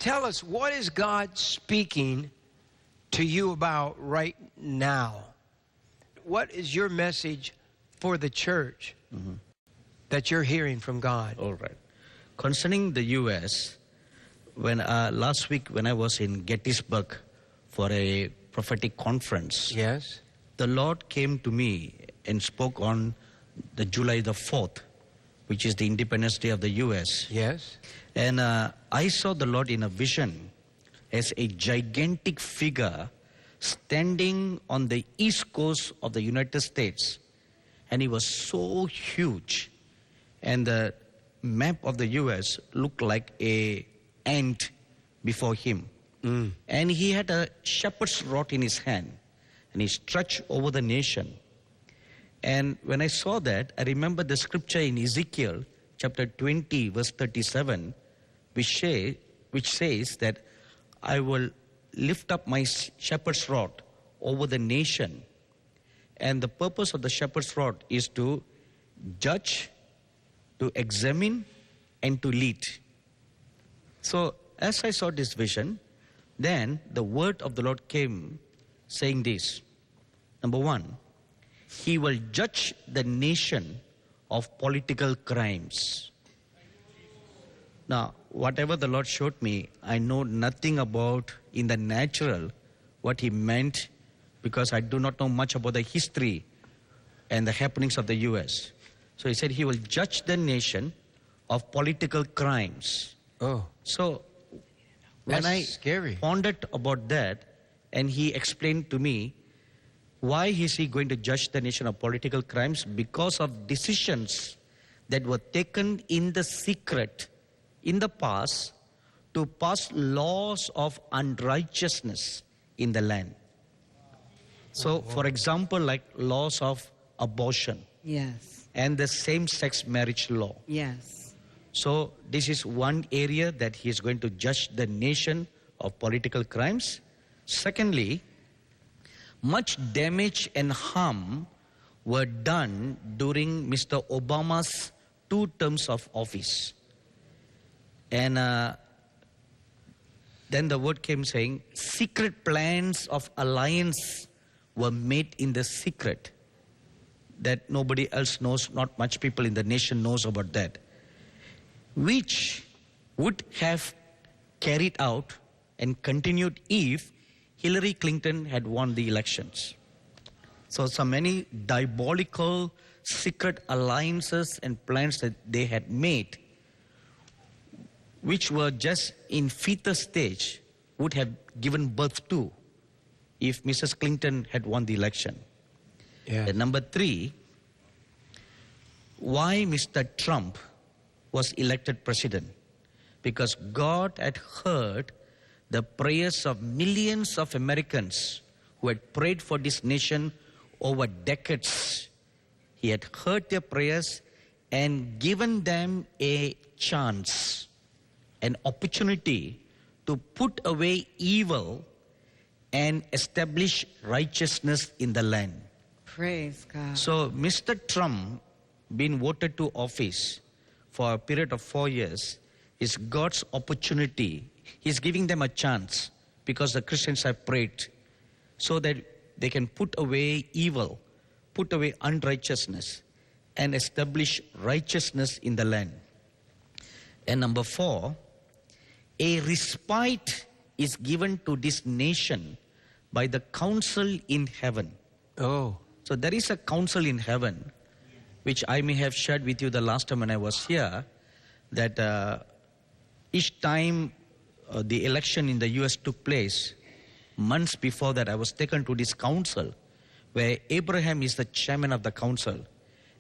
tell us, what is God speaking to you about right now? What is your message for the church that you're hearing from God? All right. Concerning the U.S., when last week when I was in Gettysburg for a prophetic conference, Yes. the Lord came to me and spoke on the July the 4th, which is the Independence Day of the U.S. Yes. And I saw the Lord in a vision as a gigantic figure standing on the east coast of the United States. And he was so huge. And the map of the U.S. looked like a ant before him. And he had a shepherd's rod in his hand. And he stretched over the nation. And when I saw that, I remember the scripture in Ezekiel chapter 20, verse 37, which says that I will lift up my shepherd's rod over the nation. And the purpose of the shepherd's rod is to judge, to examine, and to lead. So as I saw this vision, then the word of the Lord came saying this. Number one, he will judge the nation of political crimes. Now, whatever the Lord showed me, I know nothing about in the natural what he meant, because I do not know much about the history and the happenings of the U.S. So he said he will judge the nation of political crimes. Oh, So when that's I scary. pondered about that, and he explained to me, why is he going to judge the nation of political crimes? Because of decisions that were taken in the secret in the past to pass laws of unrighteousness in the land. So, for example, like laws of abortion Yes. and the same-sex marriage law. Yes. So this is one area that he is going to judge the nation of political crimes. Secondly, much damage and harm were done during Mr. Obama's 2 terms of office. And then the word came saying, secret plans of alliance were made in the secret that nobody else knows, not much people in the nation knows about that, which would have carried out and continued if Hillary Clinton had won the elections. So many diabolical secret alliances and plans that they had made, which were just in fetal stage, would have given birth to if Mrs. Clinton had won the election. Yeah. And number 3, why Mr. Trump was elected president? Because God had heard the prayers of millions of Americans who had prayed for this nation over decades. He had heard their prayers and given them a chance, an opportunity to put away evil and establish righteousness in the land. Praise God. So Mr. Trump being voted to office for a period of 4 years is God's opportunity. He's giving them a chance because the Christians have prayed so that they can put away evil, put away unrighteousness, and establish righteousness in the land. And number 4, a respite is given to this nation by the council in heaven. Oh, So there is a council in heaven, which I may have shared with you the last time when I was here, that each time the election in the US took place, months before that I was taken to this council, where Abraham is the chairman of the council.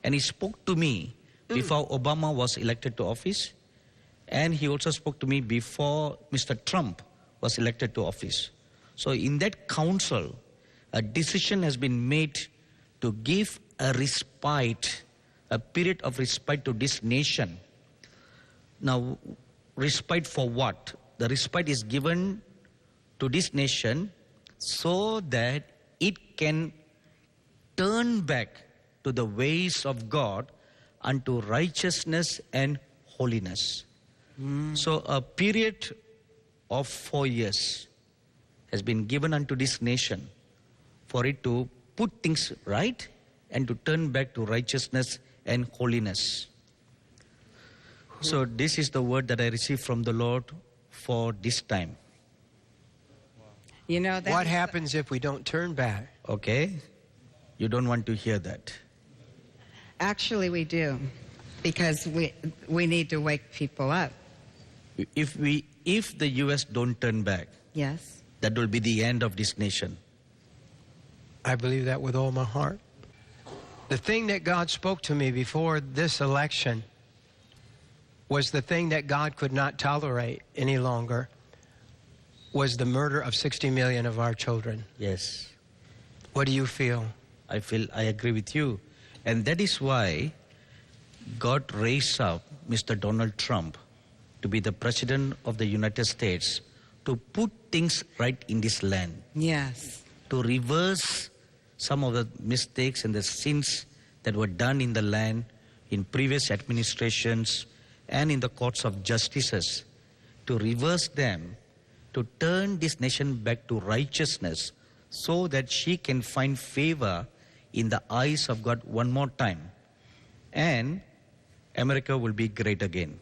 And he spoke to me before Obama was elected to office, and he also spoke to me before Mr. Trump was elected to office. So in that council, a decision has been made to give a respite, a period of respite to this nation. Now, respite for what? The respite is given to this nation so that it can turn back to the ways of God unto righteousness and holiness. So a period of 4 years has been given unto this nation for it to put things right and to turn back to righteousness and holiness. So this is the word that I received from the Lord for this time. You know, that What was- happens if we don't turn back? Okay? You don't want to hear that. Actually, we do. Because we need to wake people up. If the US don't turn back, Yes. that will be the end of this nation. I believe that with all my heart. The thing that God spoke to me before this election was the thing that God could not tolerate any longer was the murder of 60 million of our children. Yes. What do you feel? I agree with you. And that is why God raised up Mr. Donald Trump to be the President of the United States to put things right in this land, Yes. to reverse some of the mistakes and the sins that were done in the land in previous administrations and in the courts of justices, to reverse them, to turn this nation back to righteousness so that she can find favor in the eyes of God one more time. And America will be great again.